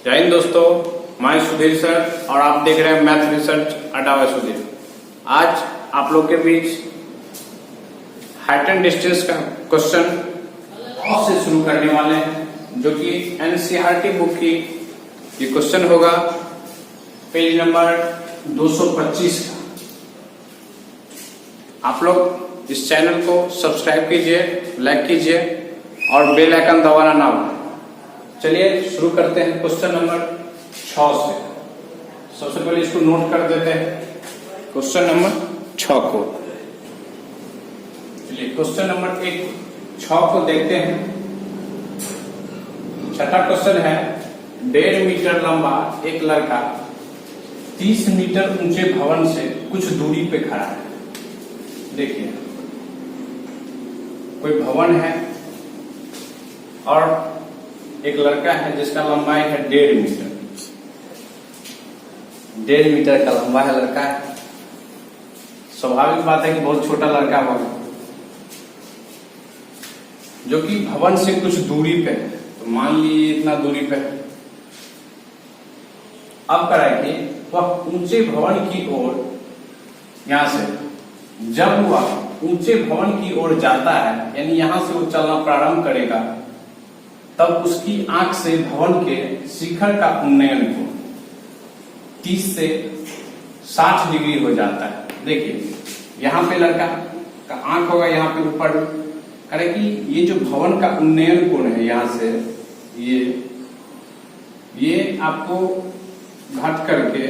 जय हिंद दोस्तों, मैं सुधीर सर और आप देख रहे हैं मैथ रिसर्च अड्डा बाय सुधीर। आज आप लोग के बीच हाइट एंड डिस्टेंस का क्वेश्चन से शुरू करने वाले हैं, जो कि एनसीईआरटी बुक की ये क्वेश्चन होगा, पेज नंबर 225 का। आप लोग इस चैनल को सब्सक्राइब कीजिए, लाइक कीजिए और बेल आइकन दबाना ना भूलें। चलिए शुरू करते हैं क्वेश्चन नंबर 6 से। सबसे पहले इसको नोट कर देते हैं, क्वेश्चन नंबर 6 को। चलिए क्वेश्चन नंबर 6 को देखते हैं। छठा क्वेश्चन है, 1.5 मीटर लंबा एक लड़का 30 मीटर ऊंचे भवन से कुछ दूरी पे खड़ा है। देखिए, कोई भवन है और एक लड़का है जिसका लंबाई है 1.5 मीटर। 1.5 मीटर का लंबा है लड़का है। स्वाभाविक बात है कि बहुत छोटा लड़का होगा, जो कि भवन से कुछ दूरी पे है। तो मान लीजिए इतना दूरी पे है। अब कराइए, वह ऊंचे भवन की ओर, यहां से जब वह ऊंचे भवन की ओर जाता है, यानी यहां से वो चलना प्रारंभ करेगा, तब उसकी आंख से भवन के शिखर का उन्नयन कोण 30 से 60 डिग्री हो जाता है। देखिए, यहाँ पे लड़का का आंख होगा यहाँ पे ऊपर, करे कि ये जो भवन का उन्नयन कोण है यहाँ से ये आपको घट करके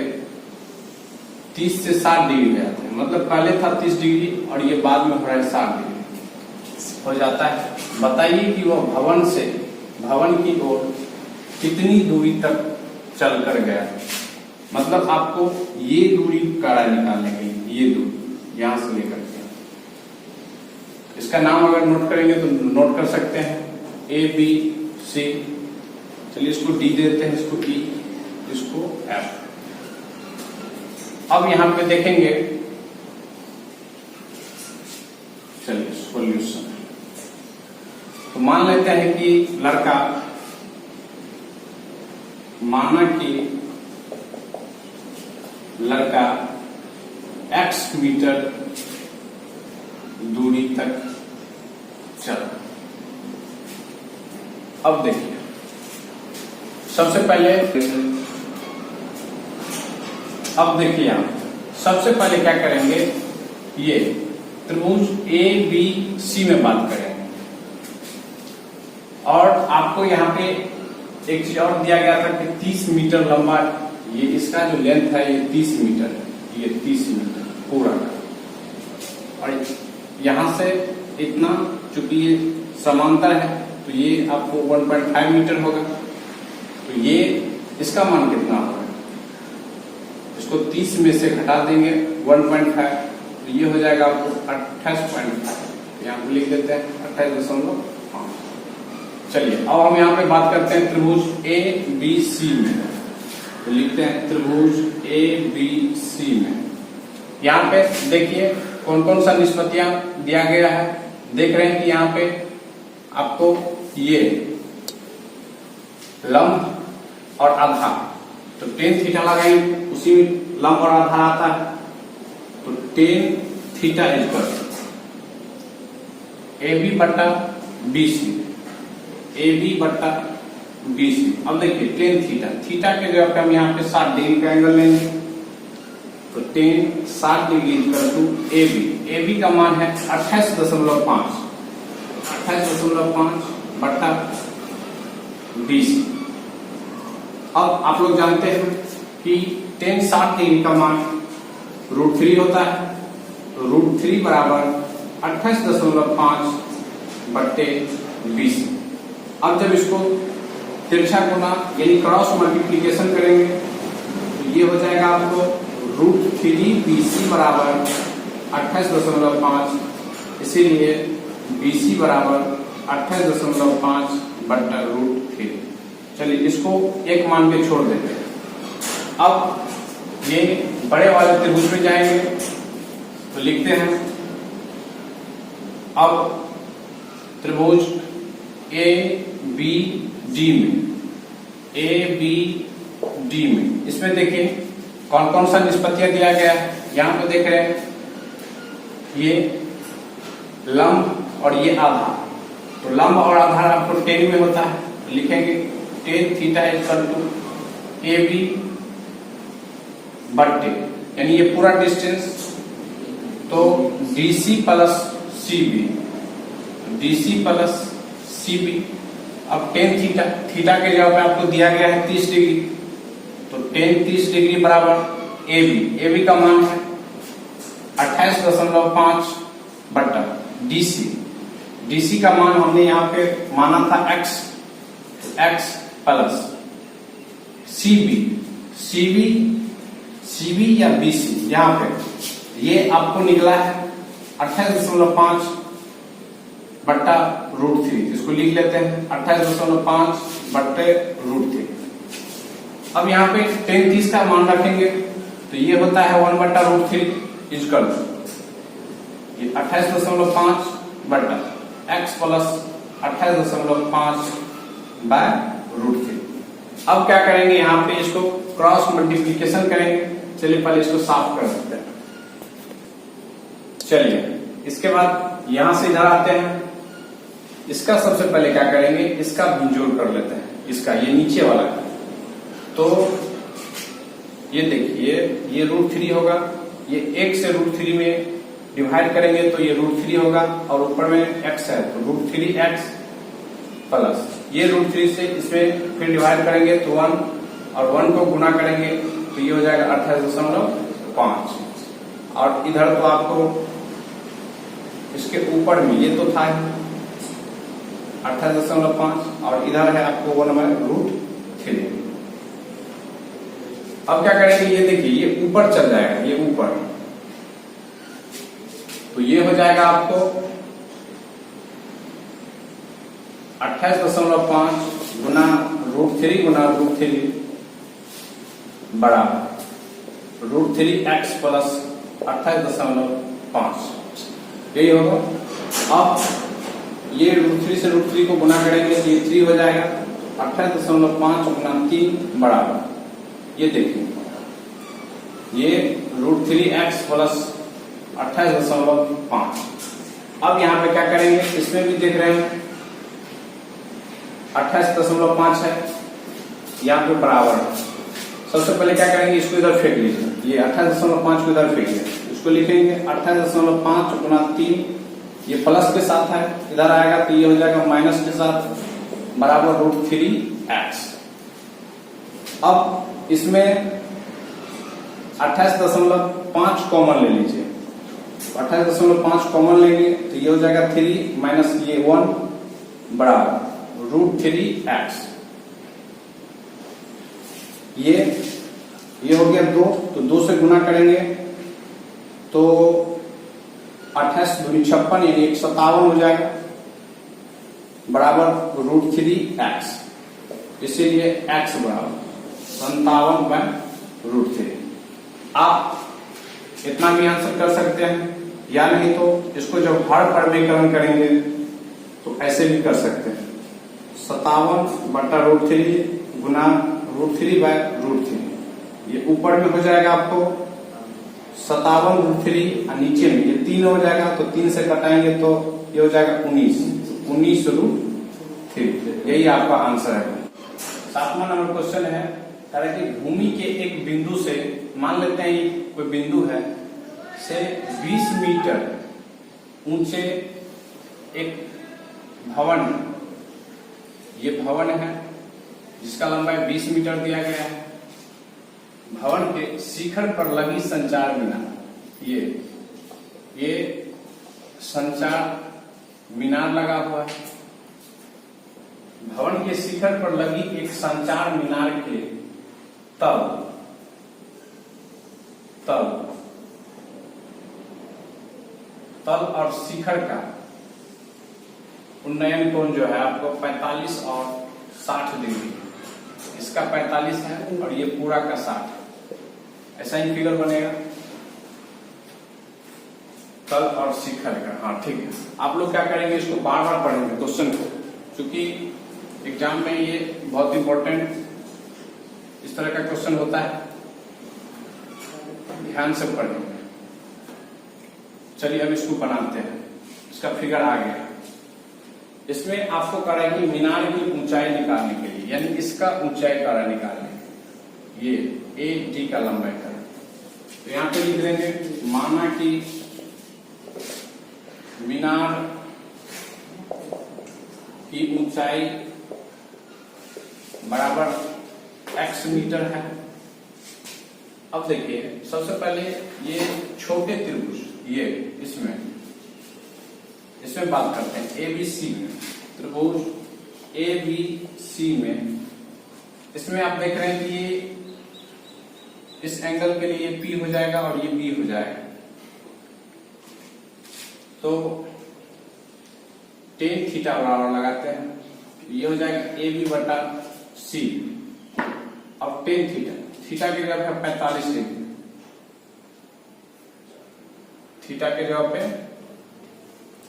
30 से 60 डिग्री हो जाता है। मतलब पहले था 30 डिग्री और ये बाद में हो रहा है 60 डिग्री हो जाता है। बताइए कि वह भवन की ओर कितनी दूरी तक चल कर गया। मतलब आपको ये दूरी काड़ा निकालने की, ये दूरी यहां से लेकर के। इसका नाम अगर नोट करेंगे तो नोट कर सकते हैं, ए बी सी। चलिए इसको डी देते हैं, इसको ई, इसको एफ। अब यहां पे देखेंगे, चलिए सॉल्यूशन। तो मान लेते हैं कि लड़का, माना कि लड़का x मीटर दूरी तक चला। अब देखिए, सबसे पहले सबसे पहले क्या करेंगे, ये त्रिभुज ए बी सी में बात करेंगे। और आपको यहाँ पे एक चीज और दिया गया था कि 30 मीटर लंबा, ये इसका जो लेंथ है ये 30 मीटर है, ये 30 मीटर पूरा का। और यहां से इतना, चूंकि ये समांतर है तो ये आपको 1.5 मीटर होगा। तो ये इसका मान कितना होगा, इसको 30 में से घटा देंगे 1.5, तो ये हो जाएगा आपको 28.5। यहाँ पे लिख देते हैं 28.5। चलिए अब हम यहाँ पे बात करते हैं त्रिभुज ए बी सी में। तो लिखते हैं त्रिभुज ए बी सी में। यहाँ पे देखिए कौन कौन सा निष्पत्तियां दिया गया है। देख रहे हैं कि यहाँ पे आपको ये लंब और आधार, तो tan थीटा लगाएंगे, उसी में लंब और आधार आता है। तो tan theta equal A B बट्टा बी सी, ए बी बट्टा बी सी। अब देखिए tan थीटा के जगह पे हम यहाँ पे 60 डिग्री का एंगल लेंगे। तो tan 60 degree equal to A B का मान है 28.5 बट्टा बी सी। अब आप लोग जानते हैं कि tan 60 डिग्री का मान √3 होता है। तो √3 बराबर 28.5 बट्टे 20। अब जब इसको तिरछा गुना यानी क्रॉस मल्टीप्लीकेशन करेंगे तो ये हो जाएगा आपको √3 BC बराबर 28.5, इसीलिए BC बराबर 28.5 बट्टा √3। चलिए इसको एक मान के छोड़ देते हैं। अब ये बड़े वाले त्रिभुज में जाएंगे तो लिखते हैं, अब त्रिभुज ए बी डी में ए बी डी में, इसमें देखिए कौन कौन सा निष्पत्तियां दिया गया है। यहां पे देख रहे हैं ये लंब और ये आधार। तो लंब और आधार आपको टेन में होता है, लिखेंगे tan theta equal to A B बट्टे, यानी ये पूरा डिस्टेंस, तो DC plus C B, DC plus C B. अब टेन थीटा, थीटा के जगह पे आपको दिया गया है 30 डिग्री, तो टेन 30 डिग्री बराबर ए बी, ए बी का मान है 28.5 बट्टा डीसी, डीसी का मान हमने यहाँ पे माना था x, x plus CB, CB, CB या बीसी, यहाँ पे ये आपको निकला है 28.5 बट्टा √3, इसको लिख लेते हैं 28.5 बट्टे √3। अब यहाँ पे टेन 30 का मान रखेंगे तो ये होता है 1 बट्टा √3 इजकल, ये 28.5 बट्टा x प्लस 28.5 बाय √3। अब क्या करेंगे, यहाँ पे इसको क्रॉस मल्टीप्लीकेशन करेंगे। चलिए पहले इसको साफ कर देते हैं। चलिए इसके बाद यहां से इधर आते हैं, इसका सबसे पहले क्या करेंगे, इसका जोड़ कर लेते हैं, इसका ये नीचे वाला का। तो ये देखिए ये √3 होगा, ये 1 से √3 में डिवाइड करेंगे तो ये √3 होगा, और ऊपर में x है तो √3x प्लस ये √3 से इसमें फिर डिवाइड करेंगे तो 1, और 1 को गुना करेंगे तो ये हो जाएगा 28.5, और इधर तो आपको इसके ऊपर में ये तो था 28.5, और इधर है आपको 1/√3। अब क्या करेंगे, ये देखिए ये ऊपर चल जाएगा, ये ऊपर, तो ये हो जाएगा आपको 28.5 गुना √3 गुना √3 बराबर √3x प्लस 28.5, यही होगा। अब ये √3 से √3 को गुना करेंगे तो ये 3 हो जाएगा, 28.5 गुना 3 बराबर, ये देखिए ये √3x प्लस 28.5। अब यहाँ पे क्या करेंगे, इसमें भी देख रहे हैं 28.5 है, यहाँ पे बराबर। सबसे पहले क्या करेंगे, इसको इधर फेंक लीजिए, ये 28.5 को इधर फेंकिए, इसको लिखेंगे 28.5 गुना 3, ये प्लस के साथ है, इधर आएगा तो ये हो जाएगा माइनस के साथ बराबर √3x। अब इसमें 28.5 कॉमन ले लीजिए, 28.5 कॉमन लेंगे तो ये हो जाएगा 3 माइनस ये 1 बराबर √3x। ये हो गया 2, तो 2 से गुना करेंगे तो 28 दूनी 56 यानी 157 हो जाएगा बराबर √3x, इसीलिए x बराबर 57/√3। आप इतना भी आंसर कर सकते हैं, या नहीं तो इसको जब हर परमीकरण करेंगे तो ऐसे भी कर सकते हैं, 57/√3 गुना √3/√3, ये ऊपर में हो जाएगा आपको 57√3, और नीचे में ये 3 हो जाएगा, तो 3 से कटाएंगे तो ये हो जाएगा 19/√3, यही आपका आंसर है। 7वां नंबर क्वेश्चन है, कि भूमि के एक बिंदु से, मान लेते हैं ये कोई बिंदु है, से 20 मीटर ऊंचे एक भवन, ये भवन है जिसका लंबाई 20 मीटर दिया गया है। भवन के शिखर पर लगी संचार मीनार, ये संचार मीनार लगा हुआ है। भवन के शिखर पर लगी एक संचार मीनार के तल और शिखर का उन्नयन कोण जो है आपको 45 और 60 डिग्री, इसका 45 है और ये पूरा का 60, ऐसा ही फिगर बनेगा तल और शिखर का। हाँ ठीक है, आप लोग क्या करेंगे, इसको बार बार पढ़ेंगे क्वेश्चन को, क्योंकि एग्जाम में ये बहुत इंपॉर्टेंट इस तरह का क्वेश्चन होता है, ध्यान से पढ़ेंगे। चलिए अब इसको बनाते हैं। इसका फिगर आ गया। इसमें आपको कह रहा है कि मीनार की ऊंचाई निकालने के लिए, यानी इसका ऊंचाई कह रहा है निकालने के लिए, ये ए डी का लंबाई का। तो यहां पे लिख देंगे माना कि मीनार की ऊंचाई बराबर x मीटर है। अब देखिए सबसे पहले ये छोटे त्रिभुज, ये इसमें बात करते हैं ABC में, त्रिभुज ABC में। इसमें आप देख रहे हैं कि ये इस एंगल के लिए P हो जाएगा और ये B हो जाएगा। तो tan थीटा बराबर लगाते हैं, ये हो जाएगा AB बटा C। अब tan थीटा के जगह पे 45 डिग्री, थीटा के जगह पे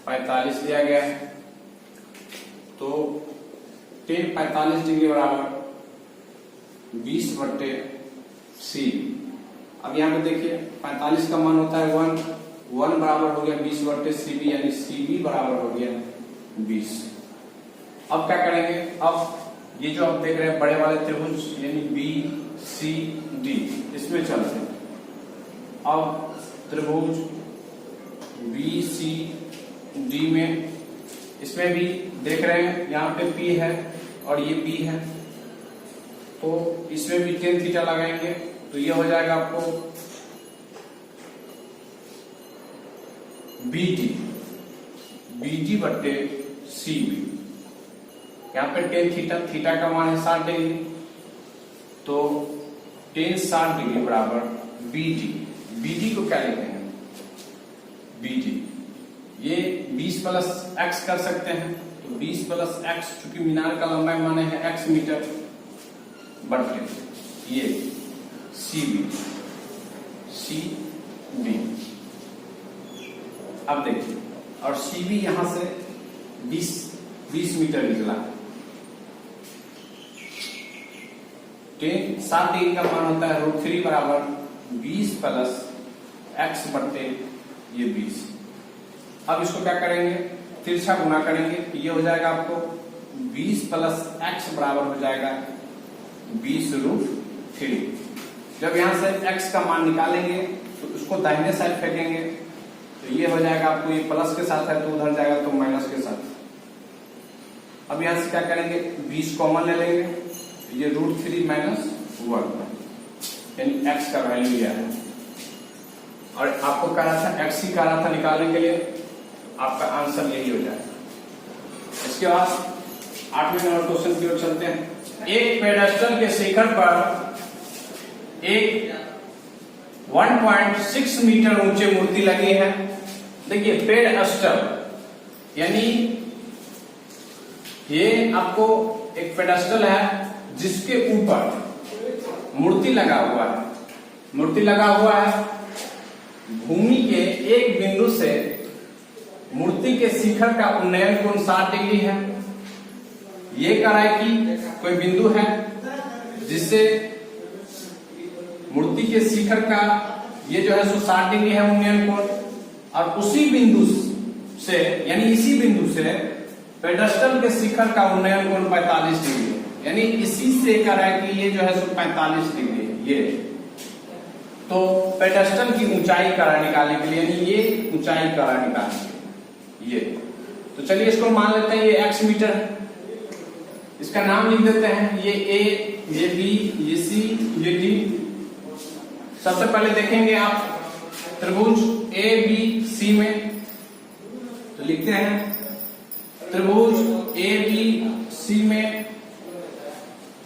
45 दिया गया है। तो tan 45 डिग्री बराबर 20 बटे C। अब यहाँ पे देखिए 45 का मान होता है 1 बराबर हो गया 20 बटे CB, यानी CB बराबर हो गया 20। अब क्या करेंगे, अब ये जो आप देख रहे हैं बड़े वाले त्रिभुज यानी BCD, इसमें चलते हैं। अब त्रिभुज BCD में, इसमें भी देख रहे हैं यहाँ पे P है और ये B है, तो इसमें भी tan थीटा लगाएंगे। तो ये हो जाएगा आपको BD बट्टे CB। यहाँ पे tan थीटा का मान है 60 डिग्री, तो tan 60 डिग्री बराबर BD को क्या लिखते हैं BD, ये 20 प्लस x कर सकते हैं। तो 20 प्लस x, चूंकि मीनार का लंबाई माने है x मीटर, बटे ये CB। अब देखिए, और CB यहां से 20 मीटर निकला। tan 60 डिग्री का मान होता है √3 बराबर 20 प्लस x बटे ये 20। अब इसको क्या करेंगे, तिरछा गुना करेंगे, ये हो जाएगा आपको 20 प्लस x बराबर हो जाएगा 20√3। जब यहां से x का मान निकालेंगे तो उसको दाहिने साइड फेंकेंगे, तो ये हो जाएगा आपको, ये प्लस के साथ है तो उधर जाएगा तो माइनस के साथ। अब यहां से क्या करेंगे, 20 कॉमन ले लेंगे, ये √3 माइनस 1, यानी x का वैल्यू यह है। और आपको कह रहा था x ही कह रहा था निकालने के लिए, आपका आंसर यही हो जाएगा। इसके बाद 8वें नंबर क्वेश्चन की ओर चलते हैं। एक पेडेस्टल के शिखर पर एक 1.6 मीटर ऊंचे मूर्ति लगी है। देखिए पेडेस्टल यानी ये आपको एक पेडेस्टल है जिसके ऊपर मूर्ति लगा हुआ है। मूर्ति लगा हुआ है, भूमि के एक बिंदु से मूर्ति के शिखर का उन्नयन कोण 60 डिग्री है। ये कह रहा है कि कोई बिंदु है जिससे मूर्ति के शिखर का ये जो है 60 डिग्री है उन्नयन कोण, और उसी बिंदु से यानी इसी बिंदु से पेडेस्टल के शिखर का उन्नयन कोण 45 डिग्री है। यानी इसी से कह रहा है कि ये जो है 45 डिग्री है। ये तो पेडेस्टल की ऊंचाई करा निकालने के लिए, यानी ये ऊंचाई करा निकालने के लिए, ये तो चलिए इसको मान लेते हैं ये x मीटर है। इसका नाम लिख देते हैं, ये A, ये B, ये C, ये D। सबसे पहले देखेंगे आप त्रिभुज ABC में, तो लिखते हैं त्रिभुज ABC में।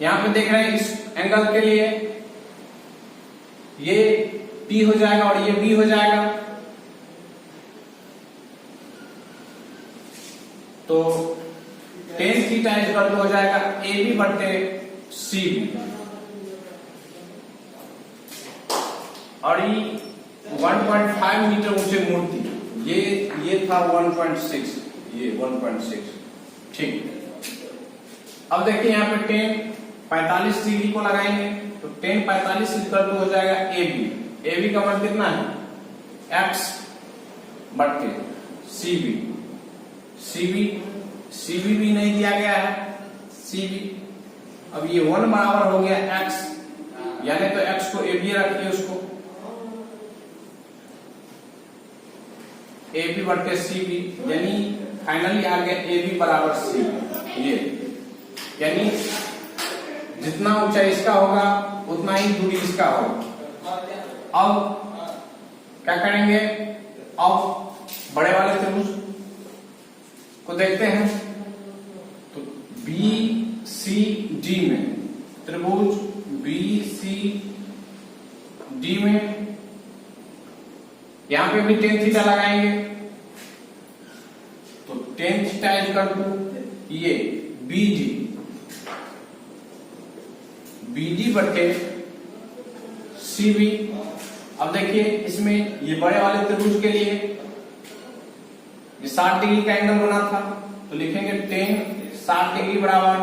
यहां पे देख रहे हैं इस एंगल के लिए ये P हो जाएगा और ये B हो जाएगा। तो tan थीटा इक्वल हो जाएगा AB बटे CB, और ये 1.5 मीटर ऊंचे मूर्ति, ये था 1.6, ये 1.6। ठीक, अब देखिए यहाँ पे tan 45 डिग्री को लगाएंगे तो tan 45 इक्वल टू हो जाएगा AB। AB का मान कितना है? x बट्टे CB। CB भी नहीं दिया गया है, CB। अब ये 1 बराबर हो गया x, यानी तो x को AB रखिए, उसको AB बट्टे CB, यानी फाइनली आ गया AB बराबर C। ये यानी जितना ऊंचा इसका होगा उतना ही दूरी इसका होगा। अब क्या करेंगे? अब बड़े वाले त्रिभुज को देखते हैं। तो BCD में, त्रिभुज BCD में यहां पे भी tan थीटा लगाएंगे। तो tan थीटा इक्वल टू ये BD बट्टे CB। अब देखिए इसमें ये बड़े वाले त्रिभुज के लिए ये 60 डिग्री का एंगल बना था, तो लिखेंगे tan 60 डिग्री बराबर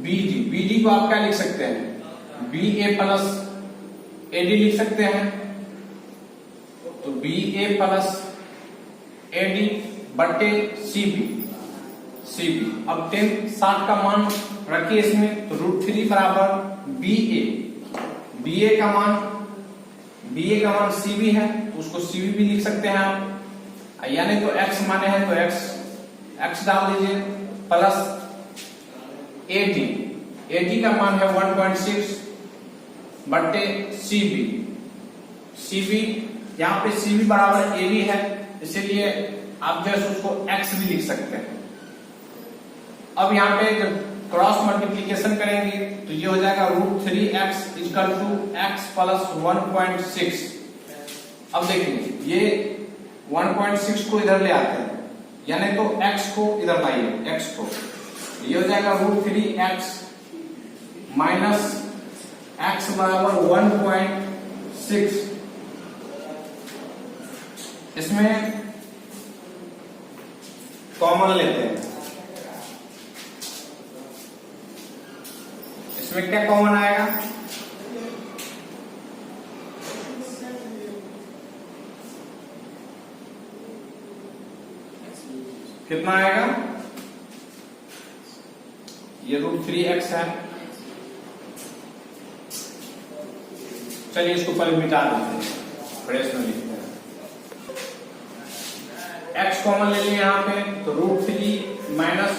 BD को आप क्या लिख सकते हैं? BA प्लस AD लिख सकते हैं। तो BA प्लस AD बट्टे CB। अब tan 60 का मान रखिए इसमें, तो √3 बराबर BA का मान CB है, तो उसको CB भी लिख सकते हैं आप, यानी तो x माने हैं तो x डाल दीजिए, प्लस AD का मान है 1.6 बट्टे CB। यहाँ पे CB बराबर AB है, इसीलिए आप जो है उसको x भी लिख सकते हैं। अब यहाँ पे जब क्रॉस मल्टीप्लीकेशन करेंगे तो ये हो जाएगा √3x equal to x plus 1.6। अब देखिए ये 1.6 को इधर ले आते हैं, यानी तो x को इधर लाइए, x को, ये हो जाएगा √3x माइनस x बराबर 1.6। इसमें कॉमन लेते हैं, इसमें क्या कॉमन आएगा? कितना आएगा? ये √3x है। चलिए इसको पहले मिटा देते हैं, फ्रेश में लिखते हैं। x कॉमन ले लिए यहाँ पे, तो √3 माइनस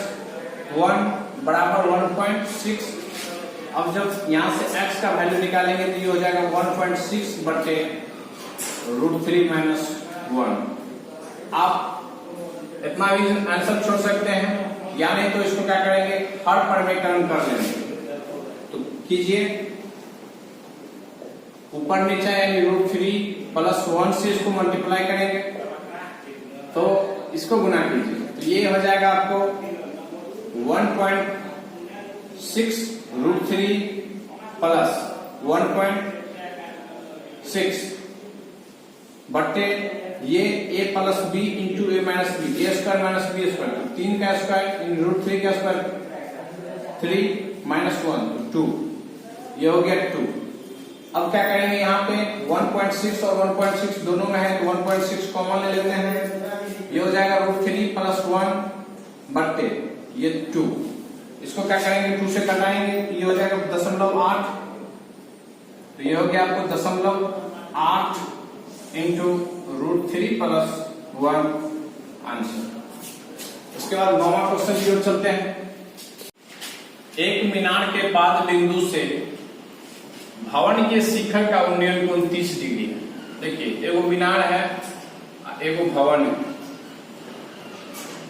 1 बराबर 1.6। अब जब यहां से x का वैल्यू निकालेंगे तो ये हो जाएगा 1.6 बट्टे √3 माइनस 1। आप इतना भी आंसर छोड़ सकते हैं, या नहीं तो इसको क्या करेंगे, हर परिवर्तन कर लेंगे। तो कीजिए ऊपर नीचे, यानी √3 प्लस 1 से इसको मल्टीप्लाई करेंगे तो इसको गुना कीजिए, तो ये हो जाएगा आपको 1.6 √3 प्लस 1.6 बट्टे ये a plus b into a minus b, a square minus b square, तो 3 का स्क्वायर इन √3 का स्क्वायर 3 माइनस 1 2, ये हो गया 2। अब क्या करेंगे, यहाँ पे 1.6 और 1.6 दोनों में है, तो 1.6 कॉमन ले लेते हैं, ये हो जाएगा √3 प्लस 1 बट्टे ये 2। इसको क्या करेंगे, 2 से कटाएंगे, ये हो जाएगा 0.8, तो ये हो गया आपको 0.8 इंटू √3 प्लस 1 आंसर। उसके बाद 9वां क्वेश्चन की ओर चलते हैं। एक मीनार के पाद बिंदु से भवन के शिखर का उन्नयन कोण 30 डिग्री है। देखिए एगो मीनार है, एगो भवन है,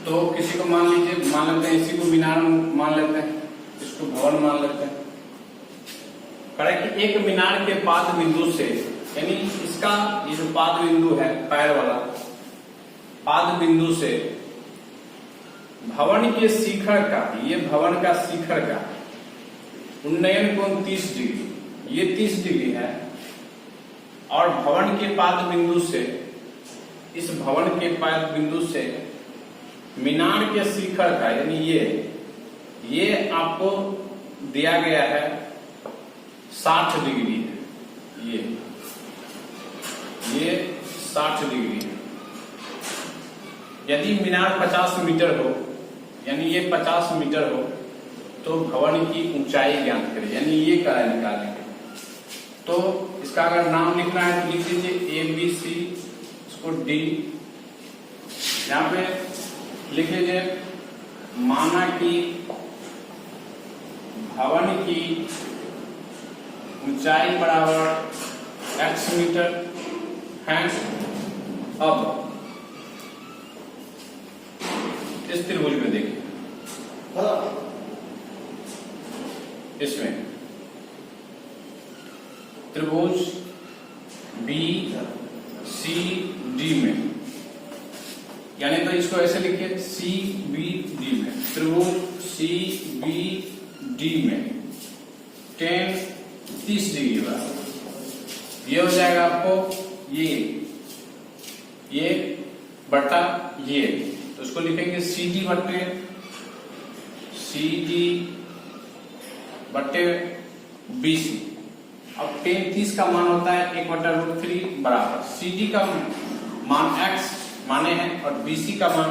तो किसी को मान लीजिए, मान लेते हैं इसी को मीनार मान लेते हैं, इसको भवन मान लेते हैं। करें कि एक मीनार के पाद बिंदु से, यानी इसका ये जो पाद बिंदु है, पैर वाला पाद बिंदु से भवन के शिखर का, ये भवन का शिखर का उन्नयन कोण 30 डिग्री, ये 30 डिग्री है, और भवन के पाद बिंदु से, इस भवन के पाद बिंदु से मीनार के शिखर का, यानी ये आपको दिया गया है 60 डिग्री है, ये 60 डिग्री है। यदि मीनार 50 मीटर हो, यानी ये 50 मीटर हो, तो भवन की ऊंचाई ज्ञात करें, यानी ये क्या निकालेंगे। तो इसका अगर नाम लिखना है तो लिख दीजिए ABC, इसको D, यहाँ पे लिख लीजिए माना कि भवन की ऊंचाई बराबर x मीटर है। अब इस त्रिभुज में देखिए, इसमें त्रिभुज BCD में, यानी तो इसको ऐसे लिखिए CBD में, त्रिभुज CBD में tan 30 डिग्री बराबर ये हो जाएगा आपको ये बटा ये, तो उसको लिखेंगे CD बटे BC। अब tan 30 का मान होता है 1/√3 बराबर CD का मान x माने हैं और BC का मान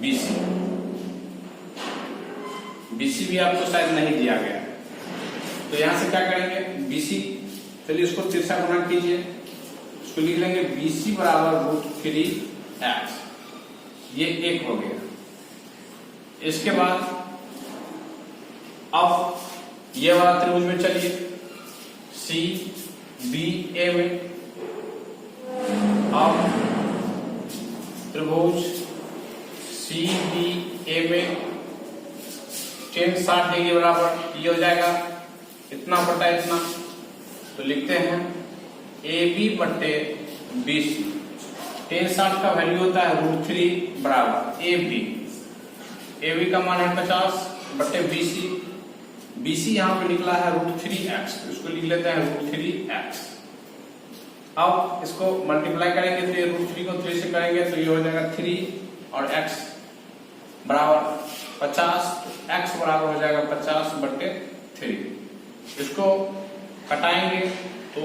BC भी आपको शायद नहीं दिया गया, तो यहां से क्या करेंगे BC, चलिए उसको तिरछा गुणा कीजिए, उसको लिख लेंगे BC बराबर √3x, ये 1 हो गया। इसके बाद अब ये वाला त्रिभुज में चलिए CBA में, अब त्रिभुज CBA में tan 60 डिग्री बराबर ये हो जाएगा इतना बटा इतना, तो लिखते हैं AB बटे BC। tan 60 का वैल्यू होता है √3 बराबर AB का मान है 50 बटे BC यहाँ पे निकला है √3x, तो इसको लिख लेते हैं √3x। अब इसको मल्टीप्लाई करेंगे तो ये √3 को 3 से करेंगे तो ये हो जाएगा 3 और x बराबर 50, x बराबर हो जाएगा 50 बटे 3। इसको कटाएंगे तो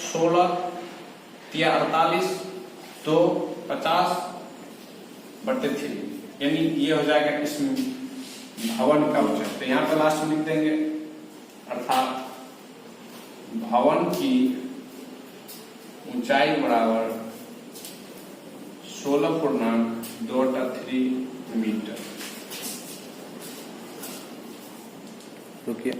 16 या 48 तो 50 बटे 3, यानी ये हो जाएगा इस भवन का ऊंचाई। तो यहाँ पे लास्ट में लिख देंगे, अर्थात भवन की ऊंचाई बराबर 16.283 मीटर। रुकिए,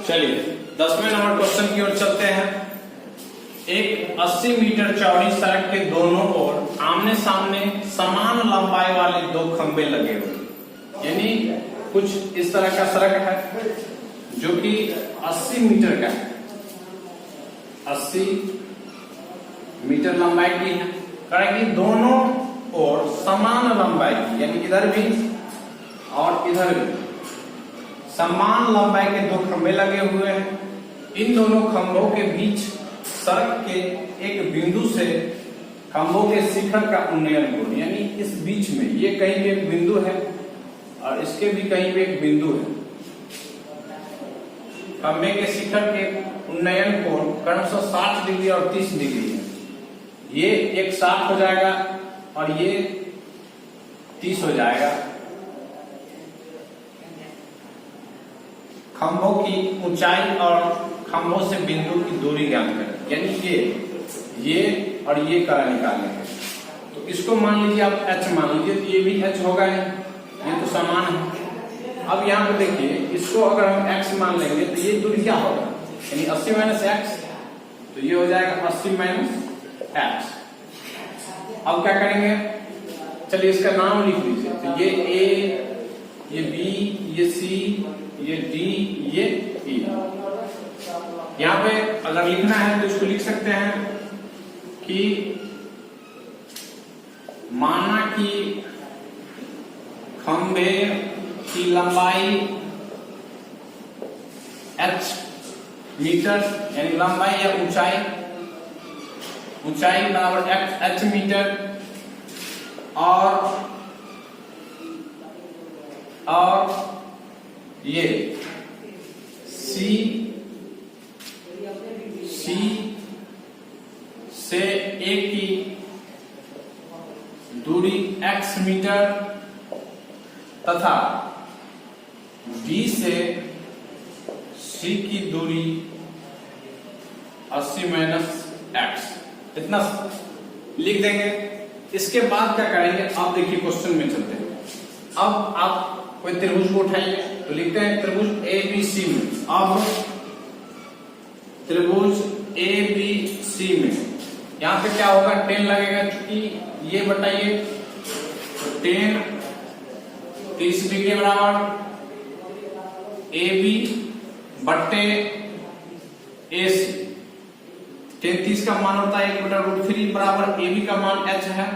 चलिए 10वें नंबर क्वेश्चन की ओर चलते हैं। एक 80 मीटर चौड़ी सड़क के दोनों ओर आमने सामने समान लंबाई वाले 2 खंबे लगे हुए, यानी कुछ इस तरह का सड़क है जो कि 80 मीटर का है, 80 मीटर लंबाई की है, कारण कि दोनों ओर समान लंबाई की, यानी इधर भी और इधर भी समान लंबाई के 2 खंबे लगे हुए हैं। इन दोनों खंभों के बीच सड़क के एक बिंदु से खंभों के शिखर का उन्नयन कोण, यानी इस बीच में ये कहीं भी एक बिंदु है और इसके भी कहीं पे एक बिंदु है, खंभे के शिखर के उन्नयन कोण क्रमशः 60 डिग्री और 30 डिग्री है। ये एक 60 हो जाएगा और ये 30 हो जाएगा। खंभों की ऊंचाई और खंभों से बिंदु की दूरी ज्ञात करें, यानी ये और ये का निकालेंगे। तो इसको मान लीजिए आप h मान लीजिए, तो ये भी h होगा, ये तो समान है। अब यहाँ पे देखिए, इसको अगर हम x मान लेंगे तो ये दूरी क्या होगा, यानी 80 माइनस x, तो ये हो जाएगा 80 माइनस x। अब क्या करेंगे, चलिए इसका नाम लिख लीजिए। तो ये A, ये B, ये C, ये D, ये E। यहाँ पे अगर लिखना है तो इसको लिख सकते हैं कि माना कि खंभे की लंबाई h मीटर, यानी लंबाई या ऊंचाई बराबर h मीटर, और और ये सी से ए की दूरी x मीटर तथा B से C की दूरी 80 माइनस x, इतना लिख देंगे। इसके बाद क्या करेंगे, आप देखिए क्वेश्चन में चलते हैं। अब आप कोई त्रिभुज को उठाइए तो लिखते हैं त्रिभुज ABC में। अब त्रिभुज ABC में यहाँ पे क्या होगा, 10 लगेगा, क्योंकि ये बताइए तो 10 30 डिग्री बराबर AB बट्टे AC। 30 का मान होता है 1/√3 बराबर AB का मान h है,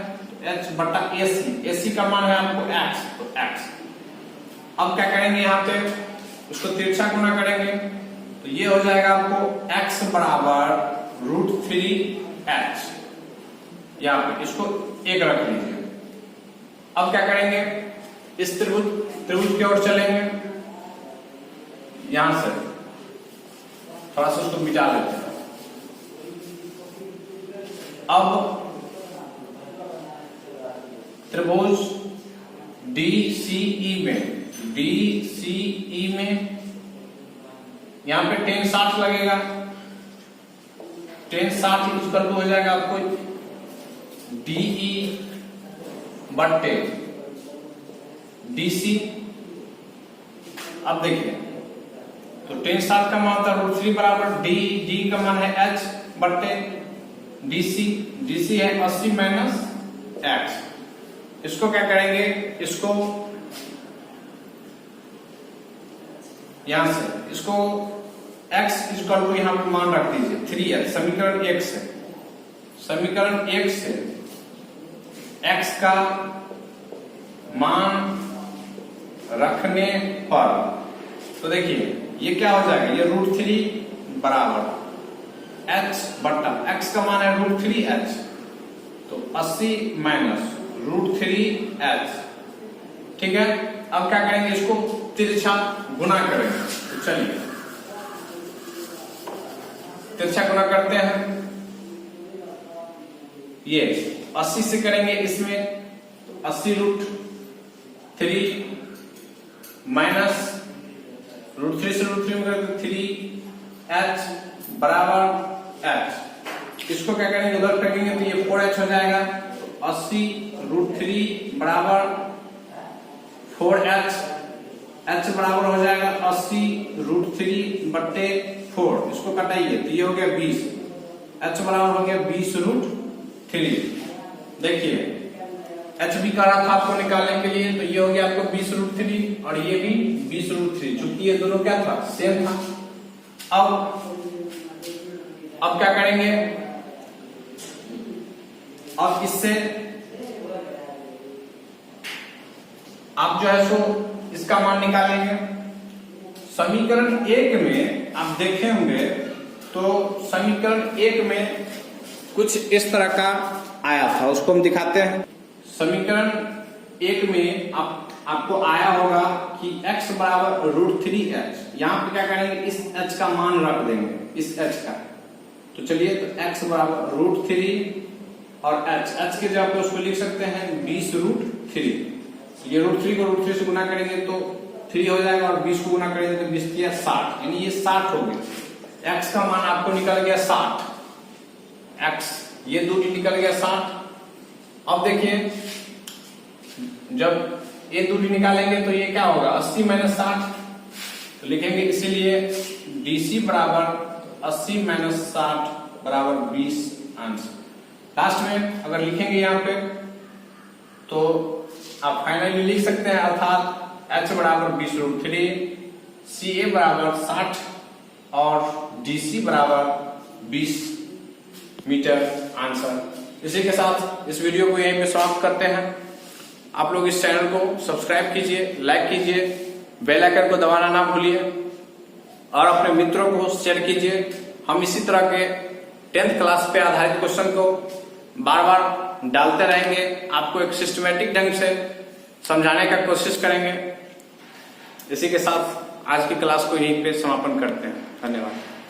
h बट्टा AC का मान है आपको x, तो x। अब क्या करेंगे, यहाँ पे उसको तिरछा गुना करेंगे तो ये हो जाएगा आपको x बराबर √3h। यहाँ पे इसको 1 रख लीजिए। अब क्या करेंगे, इस त्रिभुज की ओर चलेंगे, यहां से थोड़ा सा उसको मिटा लेते हैं। अब त्रिभुज DCE में यहां पे 10 60 लगेगा, 10 60 इक्वल टू हो जाएगा आपको DE बट्टे DC। अब देखिए तो 10 60 का मान होता है √3 बराबर D का मान है h बट्टे DC है 80 माइनस x। इसको क्या करेंगे, इसको यहां से इसको x इक्वल टू यहां पर मान रख दीजिए 3h। समीकरण 1 से x का मान रखने पर तो देखिए ये क्या हो जाएगा, ये √3 बराबर h बट्टा x का मान है √3h, तो 80 माइनस √3h। ठीक है, अब क्या करेंगे, इसको तिरछा गुना करेंगे। तो चलिए तिरछा गुना करते हैं। ये 80 से करेंगे इसमें तो 80 √3 माइनस √3 से √3 में करते 3h बराबर h। इसको क्या करेंगे, उधर फेंकेंगे तो ये 4h हो जाएगा। तो 80 √3 बराबर 4h, h बराबर हो जाएगा 80 √3 बट्टे 4। इसको कटाइए तो ये हो गया 20, h बराबर हो गया 20√3। देखिए h भी कहा था आपको निकालने के लिए, तो ये हो गया आपको 20√3 और ये भी 20√3, चूंकि ये दोनों क्या था, सेम था। अब क्या करेंगे, अब इससे आप जो है सो इसका मान निकालेंगे। समीकरण 1 में आप देखे होंगे तो समीकरण 1 में कुछ इस तरह का आया था, उसको हम दिखाते हैं। समीकरण 1 में आपको आया होगा कि x बराबर √3h। यहाँ पे क्या करेंगे, इस h का मान रख देंगे, इस h का। तो चलिए तो x बराबर √3 और h के जगह पे उसको लिख सकते हैं 20√3। ये √3 को √3 से गुना करेंगे तो 3 हो जाएगा और 20 को गुना करेंगे तो 20 किया 60, यानी ये 60 हो गया। x का मान आपको निकल गया 60, x ये दूरी निकल गया 60। अब देखिए जब ये दूरी निकालेंगे तो ये क्या होगा, 80 माइनस 60, तो लिखेंगे इसीलिए DC बराबर 80 माइनस 60 बराबर 20 आंसर। लास्ट में अगर लिखेंगे यहाँ पे तो आप फाइनली लिख सकते हैं, अर्थात h बराबर 20√3, CA बराबर 60 और DC बराबर 20 मीटर आंसर। इसी के साथ इस वीडियो को यहीं पे समाप्त करते हैं। आप लोग इस चैनल को सब्सक्राइब कीजिए, लाइक कीजिए, बेल आइकन को दबाना ना भूलिए और अपने मित्रों को शेयर कीजिए। हम इसी तरह के 10th क्लास पे आधारित क्वेश्चन को बार बार डालते रहेंगे, आपको एक सिस्टमेटिक ढंग से समझाने का कोशिश करेंगे। इसी के साथ आज की क्लास को यहीं पे समापन करते हैं। धन्यवाद।